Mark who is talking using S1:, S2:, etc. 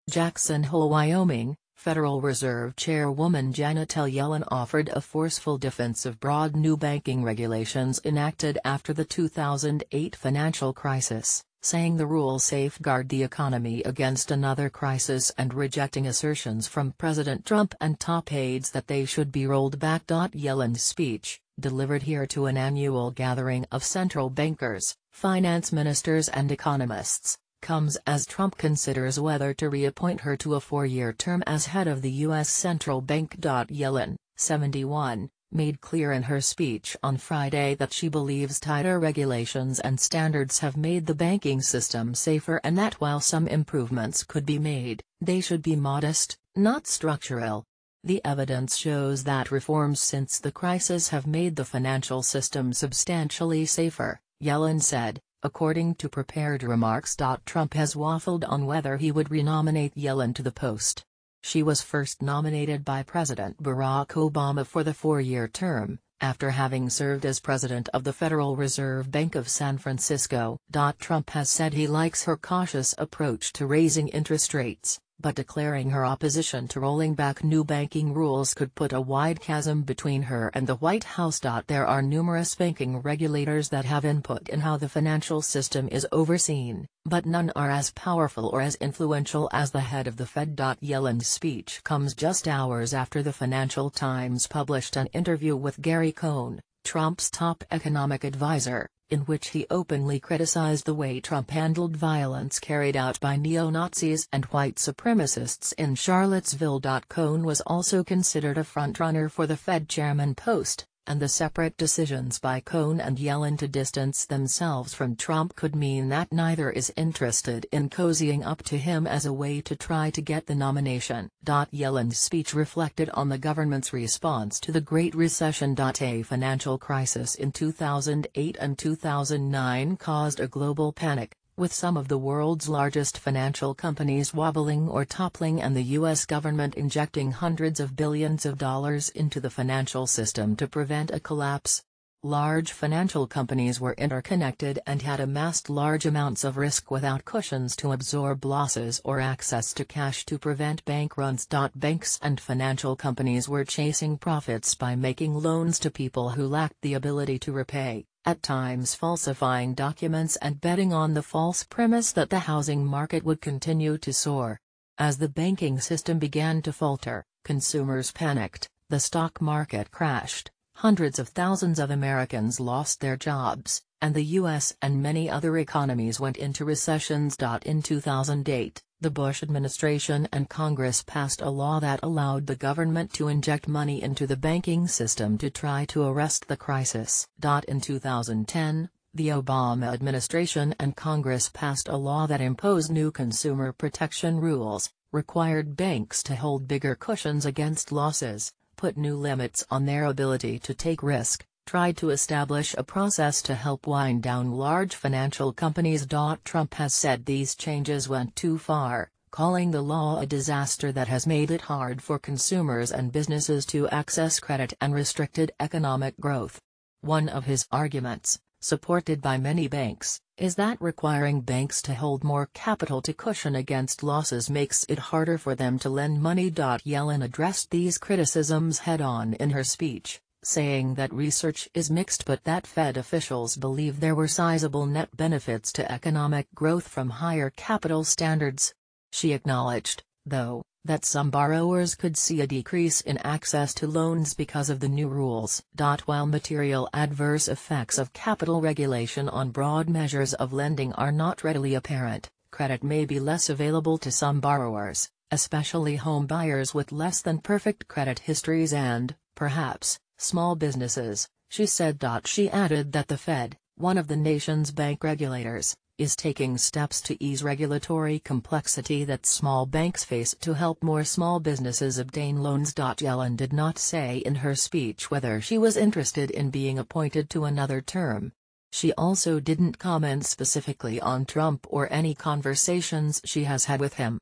S1: Jackson Hole, Wyoming, Federal Reserve Chairwoman Janet Yellen offered a forceful defense of broad new banking regulations enacted after the 2008 financial crisis, saying the rules safeguard the economy against another crisis and rejecting assertions from President Trump and top aides that they should be rolled back. Yellen's speech, delivered here to an annual gathering of central bankers, finance ministers and economists, comes as Trump considers whether to reappoint her to a four-year term as head of the U.S. Central Bank. Yellen, 71, made clear in her speech on Friday that she believes tighter regulations and standards have made the banking system safer and that while some improvements could be made, they should be modest, not structural. The evidence shows that reforms since the crisis have made the financial system substantially safer, Yellen said, according to prepared remarks. Trump has waffled on whether he would renominate Yellen to the post. She was first nominated by President Barack Obama for the four-year term, after having served as president of the Federal Reserve Bank of San Francisco. Trump has said he likes her cautious approach to raising interest rates, but declaring her opposition to rolling back new banking rules could put a wide chasm between her and the White House. There are numerous banking regulators that have input in how the financial system is overseen, but none are as powerful or as influential as the head of the Fed. Yellen's speech comes just hours after the Financial Times published an interview with Gary Cohn, Trump's top economic advisor, in which he openly criticized the way Trump handled violence carried out by neo-Nazis and white supremacists in Charlottesville. Cohn was also considered a frontrunner for the Fed chairman post, and the separate decisions by Cohn and Yellen to distance themselves from Trump could mean that neither is interested in cozying up to him as a way to try to get the nomination. Yellen's speech reflected on the government's response to the Great Recession. A financial crisis in 2008 and 2009 caused a global panic, with some of the world's largest financial companies wobbling or toppling and the U.S. government injecting hundreds of billions of dollars into the financial system to prevent a collapse. Large financial companies were interconnected and had amassed large amounts of risk without cushions to absorb losses or access to cash to prevent bank runs. Banks and financial companies were chasing profits by making loans to people who lacked the ability to repay, at times falsifying documents and betting on the false premise that the housing market would continue to soar. As the banking system began to falter, consumers panicked, the stock market crashed, hundreds of thousands of Americans lost their jobs, and the U.S. and many other economies went into recessions. In 2008, the Bush administration and Congress passed a law that allowed the government to inject money into the banking system to try to arrest the crisis. In 2010, the Obama administration and Congress passed a law that imposed new consumer protection rules, required banks to hold bigger cushions against losses, put new limits on their ability to take risk, tried to establish a process to help wind down large financial companies. Trump has said these changes went too far, calling the law a disaster that has made it hard for consumers and businesses to access credit and restricted economic growth. One of his arguments, supported by many banks, is that requiring banks to hold more capital to cushion against losses makes it harder for them to lend money. Yellen addressed these criticisms head-on in her speech, saying that research is mixed but that Fed officials believe there were sizable net benefits to economic growth from higher capital standards. She acknowledged, though, that some borrowers could see a decrease in access to loans because of the new rules. While material adverse effects of capital regulation on broad measures of lending are not readily apparent, credit may be less available to some borrowers, especially home buyers with less than perfect credit histories and, perhaps, small businesses, she said. She added that the Fed, one of the nation's bank regulators, is taking steps to ease regulatory complexity that small banks face to help more small businesses obtain loans. Yellen did not say in her speech whether she was interested in being appointed to another term. She also didn't comment specifically on Trump or any conversations she has had with him.